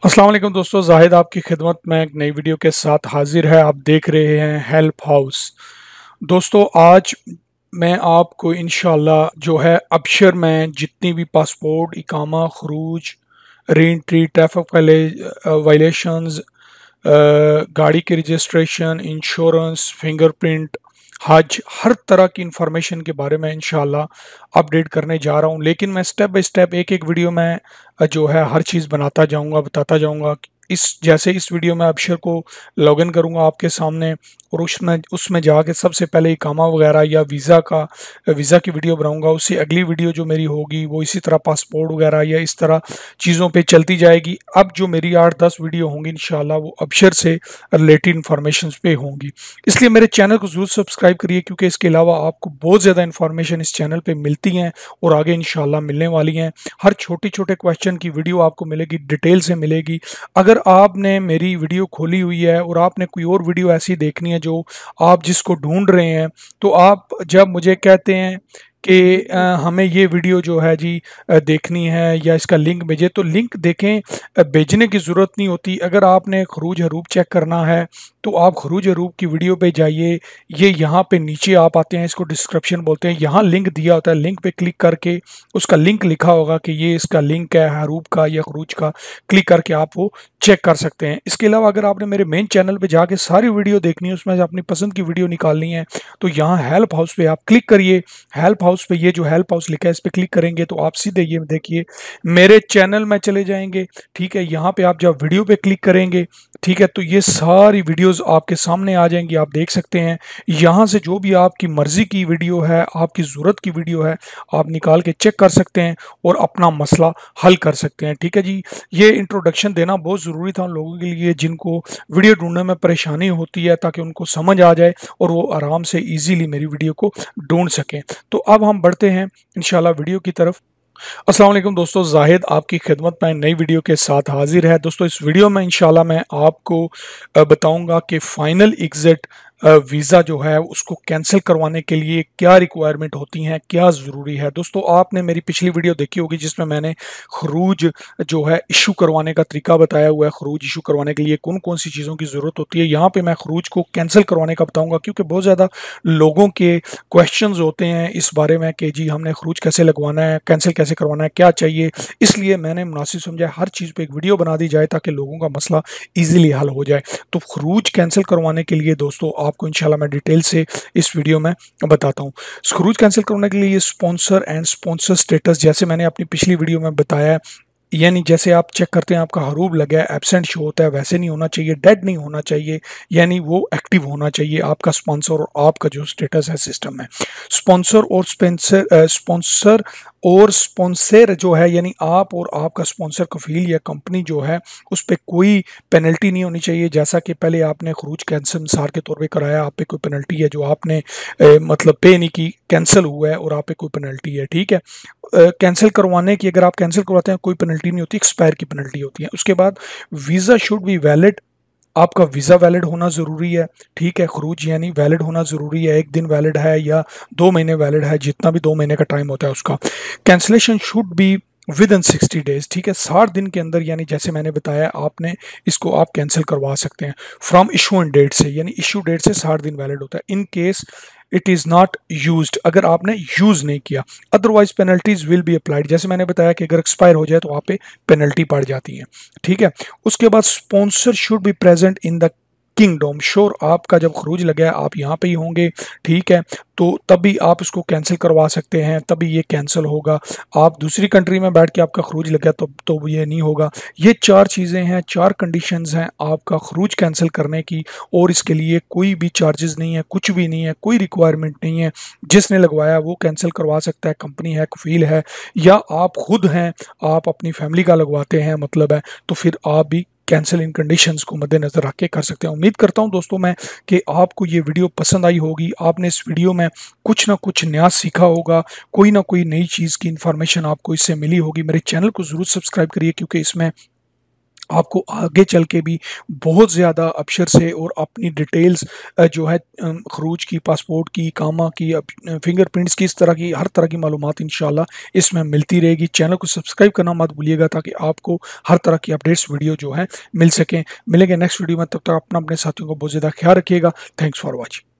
अस्सलाम वालेकुम दोस्तों, जाहिद आपकी खिदमत में एक नई वीडियो के साथ हाजिर है। आप देख रहे हैं हेल्प हाउस। दोस्तों आज मैं आपको इंशाल्लाह जो है अबशर में जितनी भी पासपोर्ट, इकामा, खरूज, रीएंट्री, ट्रैफिक वायलेशंस, गाड़ी की रजिस्ट्रेशन, इंश्योरेंस, फिंगरप्रिंट, हज, हर तरह की इंफॉर्मेशन के बारे में इंशाल्लाह अपडेट करने जा रहा हूं। लेकिन मैं स्टेप बाय स्टेप एक एक वीडियो में जो है हर चीज़ बनाता जाऊंगा, बताता जाऊंगा। इस वीडियो में अबशर को लॉगिन करूंगा आपके सामने, और उसमें उसमें जाके सबसे पहले इकामा वगैरह या वीज़ा की वीडियो बनाऊंगा। उससे अगली वीडियो जो मेरी होगी वो इसी तरह पासपोर्ट वगैरह या इस तरह चीज़ों पे चलती जाएगी। अब जो मेरी 8-10 वीडियो होंगी इंशाल्लाह वो अबशर से रिलेटेड इंफॉर्मेशन पे होंगी। इसलिए मेरे चैनल को ज़रूर सब्सक्राइब करिए, क्योंकि इसके अलावा आपको बहुत ज़्यादा इंफॉर्मेशन इस चैनल पे मिलती हैं और आगे इंशाल्लाह मिलने वाली हैं। हर छोटे छोटे क्वेश्चन की वीडियो आपको मिलेगी, डिटेल से मिलेगी। अगर आपने मेरी वीडियो खोली हुई है और आपने कोई और वीडियो ऐसी देखनी है जो आप जिसको ढूंढ रहे हैं, तो आप जब मुझे कहते हैं कि हमें ये वीडियो जो है जी देखनी है या इसका लिंक भेजें, तो लिंक देखें, भेजने की ज़रूरत नहीं होती। अगर आपने खरूज हरूब चेक करना है तो आप खरूज हरूब की वीडियो पे जाइए। ये यहाँ पे नीचे आप आते हैं, इसको डिस्क्रिप्शन बोलते हैं, यहाँ लिंक दिया होता है। लिंक पे क्लिक करके उसका लिंक लिखा होगा कि ये इसका लिंक है हरूब का या खरूज का, क्लिक करके आप वो चेक कर सकते हैं। इसके अलावा अगर आपने मेरे मेन चैनल पे जाके सारी वीडियो देखनी है, उसमें से अपनी पसंद की वीडियो निकालनी है, तो यहाँ हेल्प हाउस पे आप क्लिक करिए। हेल्प हाउस पे ये जो हेल्प हाउस लिखा है इस पर क्लिक करेंगे तो आप सीधे ये देखिए मेरे चैनल में चले जाएंगे। ठीक है, यहाँ पे आप जब वीडियो पे क्लिक करेंगे, ठीक है, तो ये सारी वीडियोस आपके सामने आ जाएंगी, आप देख सकते हैं। यहाँ से जो भी आपकी मर्जी की वीडियो है, आपकी ज़रूरत की वीडियो है, आप निकाल के चेक कर सकते हैं और अपना मसला हल कर सकते हैं। ठीक है जी, ये इंट्रोडक्शन देना बहुत ज़रूरी था उन लोगों के लिए जिनको वीडियो ढूंढने में परेशानी होती है, ताकि उनको समझ आ जाए और वो आराम से ईजीली मेरी वीडियो को ढूंढ सकें। तो अब हम बढ़ते हैं इंशाल्लाह वीडियो की तरफ। अस्सलाम वालेकुम दोस्तों, जाहिद आपकी खिदमत में नई वीडियो के साथ हाजिर है। दोस्तों इस वीडियो में इंशाल्लाह मैं आपको बताऊंगा कि फाइनल एग्जिट वीज़ा जो है उसको कैंसिल करवाने के लिए क्या रिक्वायरमेंट होती हैं, क्या ज़रूरी है। दोस्तों आपने मेरी पिछली वीडियो देखी होगी जिसमें मैंने खरूज जो है इशू करवाने का तरीका बताया हुआ है। खरूज इशू करवाने के लिए कौन कौन सी चीज़ों की ज़रूरत होती है। यहाँ पे मैं खरूज को कैंसिल करवाने का बताऊँगा, क्योंकि बहुत ज़्यादा लोगों के क्वेश्चंस होते हैं इस बारे में कि जी हमने खरूज कैसे लगवाना है, कैंसिल कैसे करवाना है, क्या चाहिए। इसलिए मैंने मुनासिब समझा हर चीज़ पे एक वीडियो बना दी जाए ताकि लोगों का मसला ईजिली हल हो जाए। तो खरूज कैंसिल करवाने के लिए दोस्तों आपको इंशाल्लाह मैं डिटेल से इस वीडियो में बताता हूँ। खरूज कैंसिल करवाने के लिए ये स्पॉन्सर एंड स्पॉन्सर स्टेटस, जैसे मैंने अपनी पिछली वीडियो में बताया, यानी जैसे आप चेक करते हैं आपका हरूब लगा है, एब्सेंट शो होता है, वैसे नहीं होना चाहिए, डेड नहीं होना चाहिए, यानी वो एक्टिव होना चाहिए आपका स्पॉन्सर और आपका जो स्टेटस है सिस्टम में। स्पॉन्सर और स्पॉन्सर जो है, यानी आप और आपका स्पॉन्सर कफील या कंपनी जो है उस पर कोई पेनल्टी नहीं होनी चाहिए। जैसा कि पहले आपने खरूज कैंसिल मिसाल के तौर पे कराया, आप पे कोई पेनल्टी है जो आपने मतलब पे नहीं की, कैंसिल हुआ है और आप पे कोई पेनल्टी है। ठीक है, कैंसिल करवाने की, अगर आप कैंसिल करवाते हैं कोई पेनल्टी नहीं होती, एक्सपायर की पेनल्टी होती है। उसके बाद वीज़ा शुड बी वैलिड, आपका वीज़ा वैलिड होना ज़रूरी है। ठीक है, खरूज यानी वैलिड होना ज़रूरी है, 1 दिन वैलिड है या 2 महीने वैलिड है, जितना भी 2 महीने का टाइम होता है उसका। Cancellation should be with in 60 days, ठीक है, 60 दिन के अंदर, यानी जैसे मैंने बताया आपने इसको आप कैंसिल करवा सकते हैं फ्रॉम इशू डेट से, यानी इशू डेट से 60 दिन वैलिड होता है। In case it is not used, अगर आपने यूज़ नहीं किया, otherwise penalties will be applied. जैसे मैंने बताया कि अगर एक्सपायर हो जाए तो वहाँ पे पेनल्टी पड़ जाती है। ठीक है, उसके बाद sponsor should be present in the kingdom, sure आपका जब खरूज लगा है आप यहाँ पे ही होंगे। ठीक है, तो तभी आप इसको कैंसिल करवा सकते हैं, तभी ये कैंसिल होगा। आप दूसरी कंट्री में बैठ के आपका खरूज लगा तो ये नहीं होगा। ये 4 चीज़ें हैं, 4 कंडीशंस हैं आपका खरूज कैंसिल करने की, और इसके लिए कोई भी चार्जेस नहीं है, कुछ भी नहीं है, कोई रिक्वायरमेंट नहीं है। जिसने लगवाया वो कैंसिल करवा सकता है, कंपनी है, कफील है, या आप खुद हैं, आप अपनी फैमिली का लगवाते हैं मतलब है, तो फिर आप भी कैंसिल इन कंडीशंस को मद्देनजर रख के कर सकते हैं। उम्मीद करता हूं दोस्तों मैं कि आपको ये वीडियो पसंद आई होगी, आपने इस वीडियो में कुछ ना कुछ नया सीखा होगा, कोई ना कोई नई चीज़ की इंफॉर्मेशन आपको इससे मिली होगी। मेरे चैनल को ज़रूर सब्सक्राइब करिए, क्योंकि इसमें आपको आगे चल के भी बहुत ज़्यादा अबशर से और अपनी डिटेल्स जो है खरूज की, पासपोर्ट की, कामा की, फिंगरप्रिंट्स की, इस तरह की हर तरह की मालूमात इंशाल्लाह इसमें मिलती रहेगी। चैनल को सब्सक्राइब करना मत भूलिएगा ताकि आपको हर तरह की अपडेट्स वीडियो जो है मिल सकें। मिलेंगे नेक्स्ट वीडियो में, तब तक अपना अपने साथियों को बहुत ज़्यादा ख्याल रखिएगा। Thanks for watching.